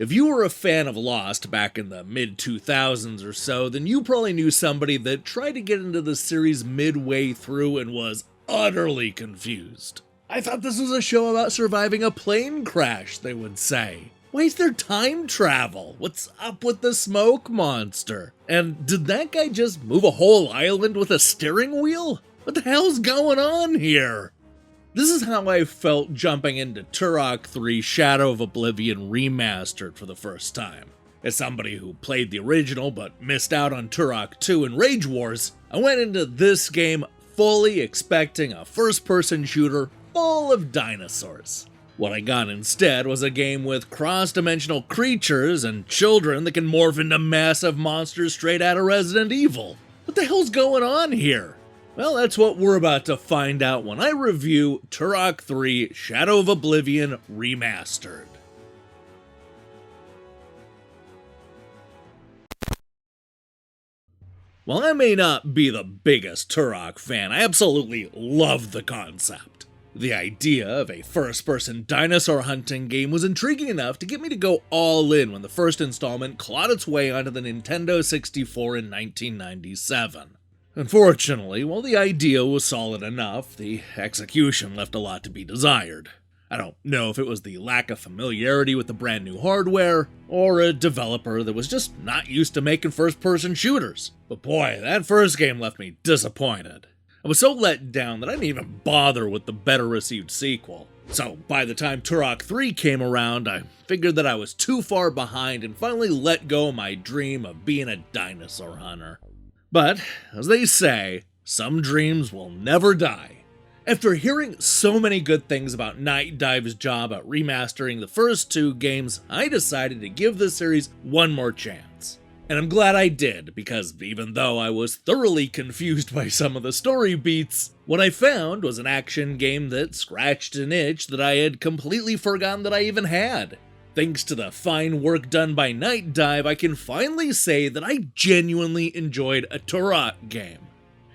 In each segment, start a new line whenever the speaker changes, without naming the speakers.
If you were a fan of Lost back in the mid-2000s or so, then you probably knew somebody that tried to get into the series midway through and was utterly confused. I thought this was a show about surviving a plane crash, they would say. Why is there time travel? What's up with the smoke monster? And did that guy just move a whole island with a steering wheel? What the hell's going on here? This is how I felt jumping into Turok 3 Shadow of Oblivion Remastered for the first time. As somebody who played the original but missed out on Turok 2 and Rage Wars, I went into this game fully expecting a first-person shooter full of dinosaurs. What I got instead was a game with cross-dimensional creatures and children that can morph into massive monsters straight out of Resident Evil. What the hell's going on here? Well, that's what we're about to find out when I review Turok 3 Shadow of Oblivion Remastered. While I may not be the biggest Turok fan, I absolutely love the concept. The idea of a first-person dinosaur hunting game was intriguing enough to get me to go all in when the first installment clawed its way onto the Nintendo 64 in 1997. Unfortunately, while the idea was solid enough, the execution left a lot to be desired. I don't know if it was the lack of familiarity with the brand new hardware, or a developer that was just not used to making first-person shooters. But boy, that first game left me disappointed. I was so let down that I didn't even bother with the better-received sequel. So by the time Turok 3 came around, I figured that I was too far behind and finally let go of my dream of being a dinosaur hunter. But, as they say, some dreams will never die. After hearing so many good things about Nightdive's job at remastering the first two games, I decided to give this series one more chance. And I'm glad I did, because even though I was thoroughly confused by some of the story beats, what I found was an action game that scratched an itch that I had completely forgotten that I even had. Thanks to the fine work done by Nightdive, I can finally say that I genuinely enjoyed a Turok game.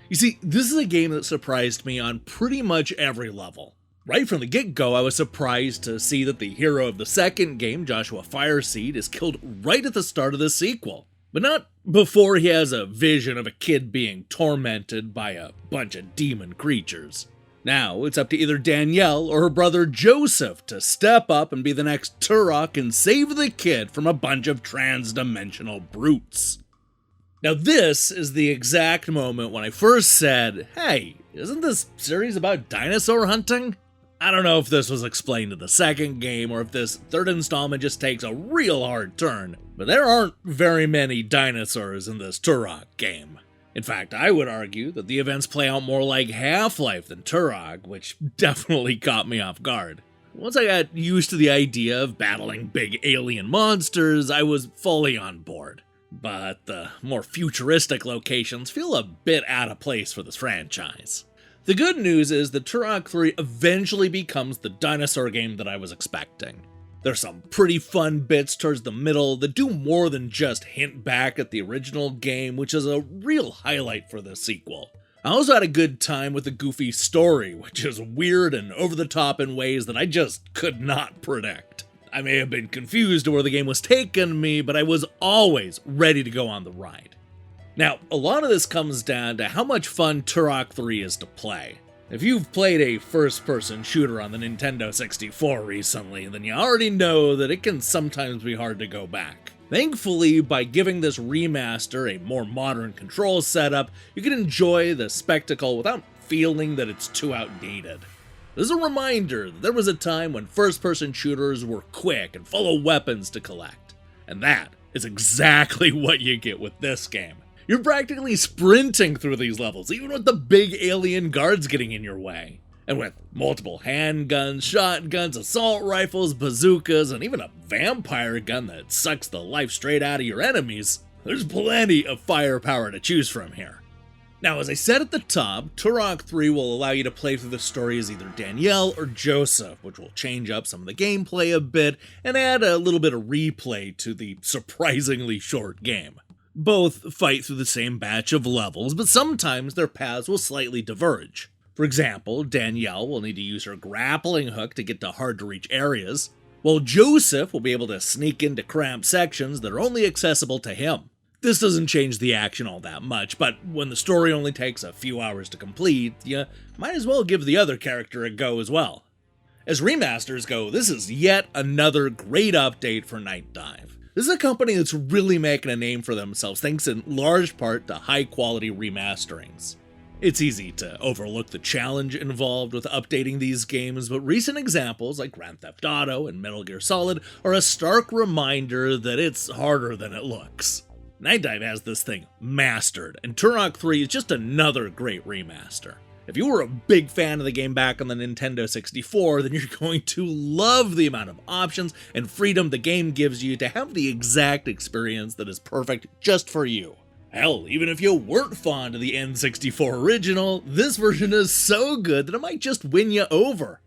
You see, this is a game that surprised me on pretty much every level. Right from the get-go, I was surprised to see that the hero of the second game, Joshua Fireseed, is killed right at the start of the sequel. But not before he has a vision of a kid being tormented by a bunch of demon creatures. Now, it's up to either Danielle or her brother Joseph to step up and be the next Turok and save the kid from a bunch of trans-dimensional brutes. Now, this is the exact moment when I first said, hey, isn't this series about dinosaur hunting? I don't know if this was explained in the second game or if this third installment just takes a real hard turn, but there aren't very many dinosaurs in this Turok game. In fact, I would argue that the events play out more like Half-Life than Turok, which definitely caught me off guard. Once I got used to the idea of battling big alien monsters, I was fully on board. But the more futuristic locations feel a bit out of place for this franchise. The good news is that Turok 3 eventually becomes the dinosaur game that I was expecting. There's some pretty fun bits towards the middle that do more than just hint back at the original game, which is a real highlight for the sequel. I also had a good time with the goofy story, which is weird and over the top in ways that I just could not predict. I may have been confused where the game was taking me, but I was always ready to go on the ride. Now, a lot of this comes down to how much fun Turok 3 is to play. If you've played a first-person shooter on the Nintendo 64 recently, then you already know that it can sometimes be hard to go back. Thankfully, by giving this remaster a more modern control setup, you can enjoy the spectacle without feeling that it's too outdated. This is a reminder that there was a time when first-person shooters were quick and full of weapons to collect. And that is exactly what you get with this game. You're practically sprinting through these levels, even with the big alien guards getting in your way. And with multiple handguns, shotguns, assault rifles, bazookas, and even a vampire gun that sucks the life straight out of your enemies, there's plenty of firepower to choose from here. Now, as I said at the top, Turok 3 will allow you to play through the story as either Danielle or Joseph, which will change up some of the gameplay a bit and add a little bit of replay to the surprisingly short game. Both fight through the same batch of levels, but sometimes their paths will slightly diverge. For example, Danielle will need to use her grappling hook to get to hard-to-reach areas, while Joseph will be able to sneak into cramped sections that are only accessible to him. This doesn't change the action all that much, but when the story only takes a few hours to complete, you might as well give the other character a go as well. As remasters go, this is yet another great update for Nightdive. This is a company that's really making a name for themselves thanks in large part to high-quality remasterings. It's easy to overlook the challenge involved with updating these games, but recent examples like Grand Theft Auto and Metal Gear Solid are a stark reminder that it's harder than it looks. Nightdive has this thing mastered, and Turok 3 is just another great remaster. If you were a big fan of the game back on the Nintendo 64, then you're going to love the amount of options and freedom the game gives you to have the exact experience that is perfect just for you. Hell, even if you weren't fond of the N64 original, this version is so good that it might just win you over.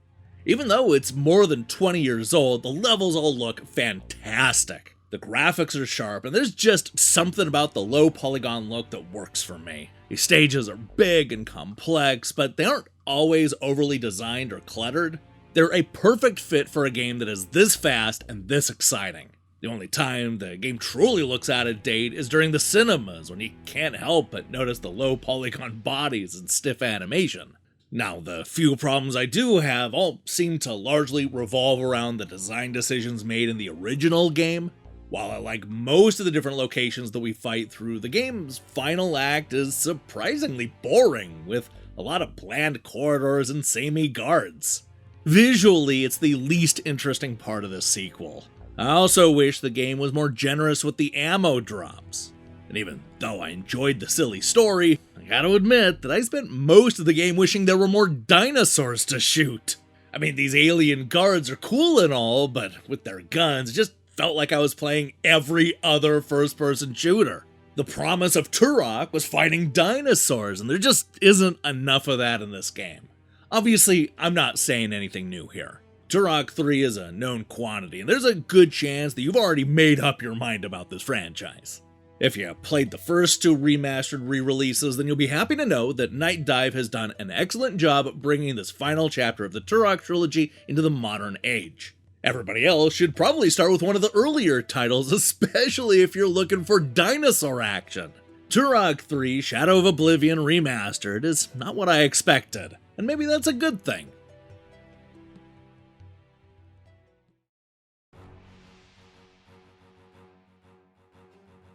Even though it's more than 20 years old, the levels all look fantastic. The graphics are sharp, and there's just something about the low polygon look that works for me. These stages are big and complex, but they aren't always overly designed or cluttered. They're a perfect fit for a game that is this fast and this exciting. The only time the game truly looks out of date is during the cinemas, when you can't help but notice the low polygon bodies and stiff animation. Now, the few problems I do have all seem to largely revolve around the design decisions made in the original game. While I like most of the different locations that we fight through, the game's final act is surprisingly boring, with a lot of bland corridors and samey guards. Visually, it's the least interesting part of this sequel. I also wish the game was more generous with the ammo drops. And even though I enjoyed the silly story, I gotta admit that I spent most of the game wishing there were more dinosaurs to shoot. I mean, these alien guards are cool and all, but with their guns, it just felt like I was playing every other first-person shooter. The promise of Turok was fighting dinosaurs, and there just isn't enough of that in this game. Obviously, I'm not saying anything new here. Turok 3 is a known quantity, and there's a good chance that you've already made up your mind about this franchise. If you played the first two remastered re-releases, then you'll be happy to know that Nightdive has done an excellent job bringing this final chapter of the Turok trilogy into the modern age. Everybody else should probably start with one of the earlier titles, especially if you're looking for dinosaur action. Turok 3 Shadow of Oblivion Remastered is not what I expected, and maybe that's a good thing.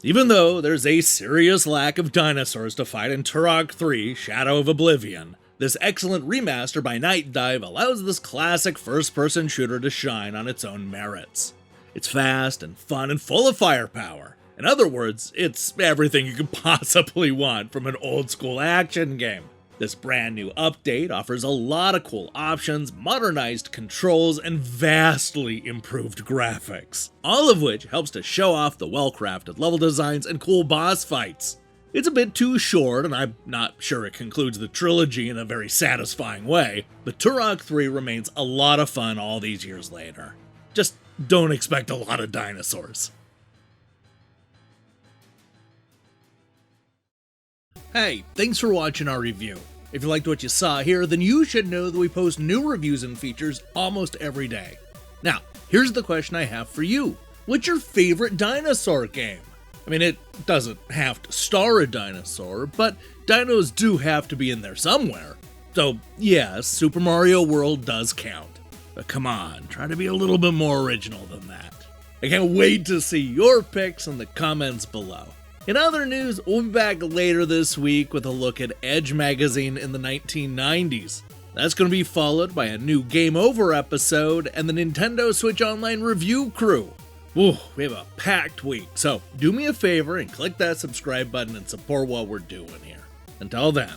Even though there's a serious lack of dinosaurs to fight in Turok 3 Shadow of Oblivion, this excellent remaster by Nightdive allows this classic first-person shooter to shine on its own merits. It's fast and fun and full of firepower. In other words, it's everything you could possibly want from an old-school action game. This brand new update offers a lot of cool options, modernized controls, and vastly improved graphics, all of which helps to show off the well-crafted level designs and cool boss fights. It's a bit too short, and I'm not sure it concludes the trilogy in a very satisfying way, but Turok 3 remains a lot of fun all these years later. Just don't expect a lot of dinosaurs. Hey, thanks for watching our review. If you liked what you saw here, then you should know that we post new reviews and features almost every day. Now, here's the question I have for you. What's your favorite dinosaur game? I mean, it doesn't have to star a dinosaur, but dinos do have to be in there somewhere. So, yes, Super Mario World does count. But come on, try to be a little bit more original than that. I can't wait to see your picks in the comments below. In other news, we'll be back later this week with a look at Edge magazine in the 1990s. That's going to be followed by a new Game Over episode and the Nintendo Switch Online review crew. Ooh, we have a packed week, so do me a favor and click that subscribe button and support what we're doing here. Until then,